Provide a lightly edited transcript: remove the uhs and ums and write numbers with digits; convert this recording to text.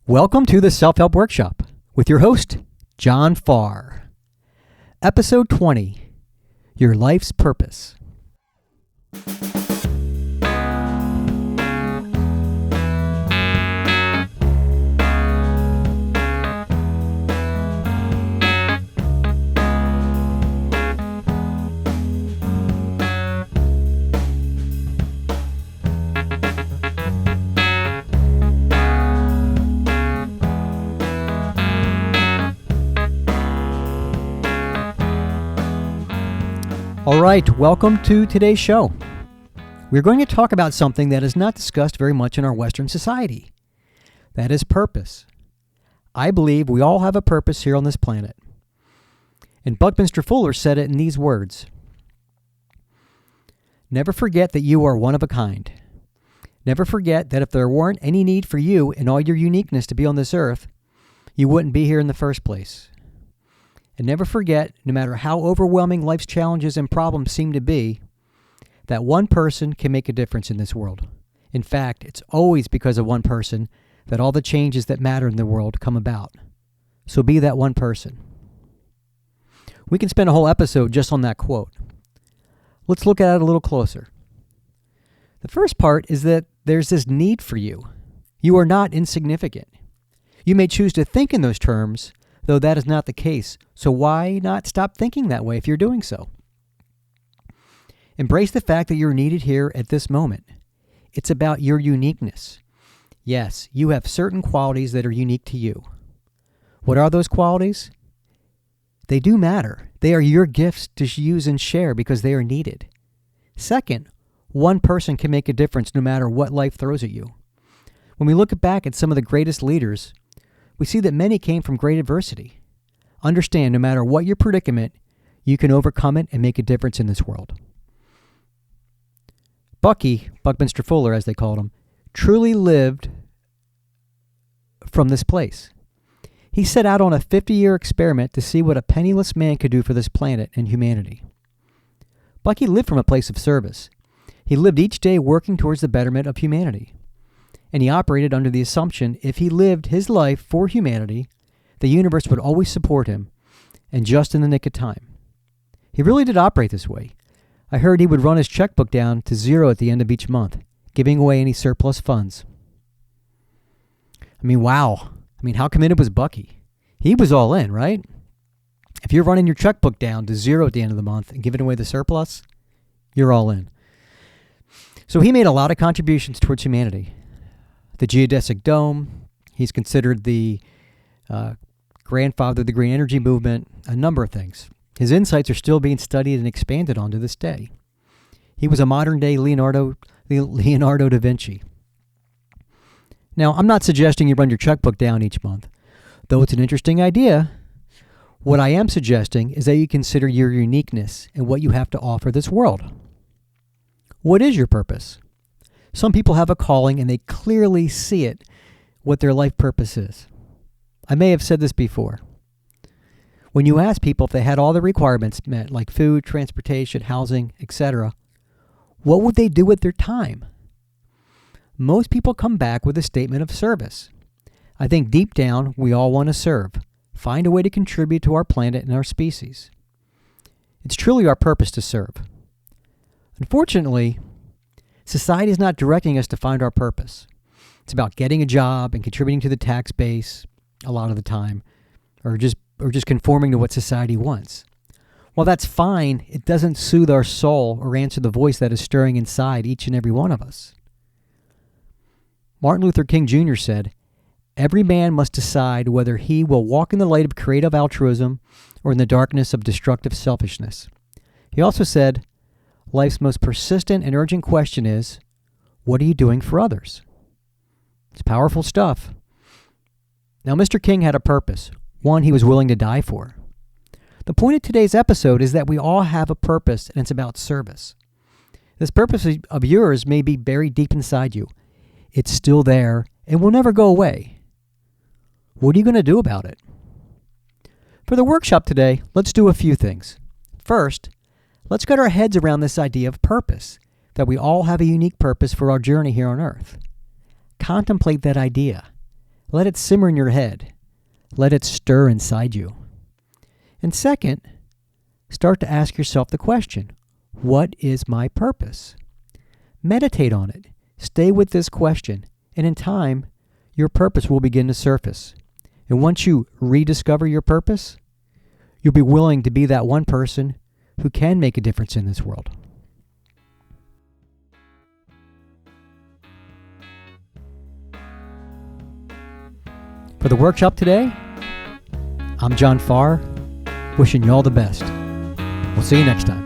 Welcome to the Self-Help Workshop with your host, John Farr. Episode 20, Your Life's Purpose. All right, welcome to today's show. We're going to talk about something that is not discussed very much in our Western society. That is purpose. I believe we all have a purpose here on this planet. And Buckminster Fuller said it in these words: "Never forget that you are one of a kind. Never forget that if there weren't any need for you and all your uniqueness to be on this earth, you wouldn't be here in the first place. And never forget, no matter how overwhelming life's challenges and problems seem to be, that one person can make a difference in this world. In fact, it's always because of one person that all the changes that matter in the world come about. So be that one person." We can spend a whole episode just on that quote. Let's look at it a little closer. The first part is that there's this need for you. You are not insignificant. You may choose to think in those terms, though that is not the case. So why not stop thinking that way if you're doing so? Embrace the fact that you're needed here at this moment. It's about your uniqueness. Yes, you have certain qualities that are unique to you. What are those qualities? They do matter. They are your gifts to use and share because they are needed. Second, one person can make a difference no matter what life throws at you. When we look back at some of the greatest leaders, we see that many came from great adversity. Understand, no matter what your predicament, you can overcome it and make a difference in this world. Buckminster Fuller, as they called him, truly lived from this place. He set out on a 50-year experiment to see what a penniless man could do for this planet and humanity. Bucky lived from a place of service. He lived each day working towards the betterment of humanity. And he operated under the assumption if he lived his life for humanity, the universe would always support him, and just in the nick of time. He really did operate this way. I heard he would run his checkbook down to zero at the end of each month, giving away any surplus funds. Wow. How committed was Bucky? He was all in, right? If you're running your checkbook down to zero at the end of the month and giving away the surplus, you're all in. So he made a lot of contributions towards humanity. The geodesic dome, he's considered the grandfather of the green energy movement, a number of things. His insights are still being studied and expanded on to this day. He was a modern-day Leonardo da Vinci. Now, I'm not suggesting you run your checkbook down each month, though it's an interesting idea. What I am suggesting is that you consider your uniqueness and what you have to offer this world. What is your purpose? Some people have a calling and they clearly see it, what their life purpose is. I may have said this before. When you ask people if they had all the requirements met, like food, transportation, housing, etc., what would they do with their time? Most people come back with a statement of service. I think deep down, we all want to serve, find a way to contribute to our planet and our species. It's truly our purpose to serve. Unfortunately, society is not directing us to find our purpose. It's about getting a job and contributing to the tax base a lot of the time, or just conforming to what society wants. While that's fine, it doesn't soothe our soul or answer the voice that is stirring inside each and every one of us. Martin Luther King Jr. said, "Every man must decide whether he will walk in the light of creative altruism or in the darkness of destructive selfishness." He also said, "Life's most persistent and urgent question is, what are you doing for others?" It's powerful stuff. Now, Mr. King had a purpose, one he was willing to die for. The point of today's episode is that we all have a purpose, and it's about service. This purpose of yours may be buried deep inside you. It's still there and will never go away. What are you going to do about it? For the workshop today, let's do a few things. First, let's get our heads around this idea of purpose, that we all have a unique purpose for our journey here on Earth. Contemplate that idea. Let it simmer in your head. Let it stir inside you. And second, start to ask yourself the question, what is my purpose? Meditate on it. Stay with this question, and in time, your purpose will begin to surface. And once you rediscover your purpose, you'll be willing to be that one person who can make a difference in this world. For the workshop today, I'm John Farr, wishing you all the best. We'll see you next time.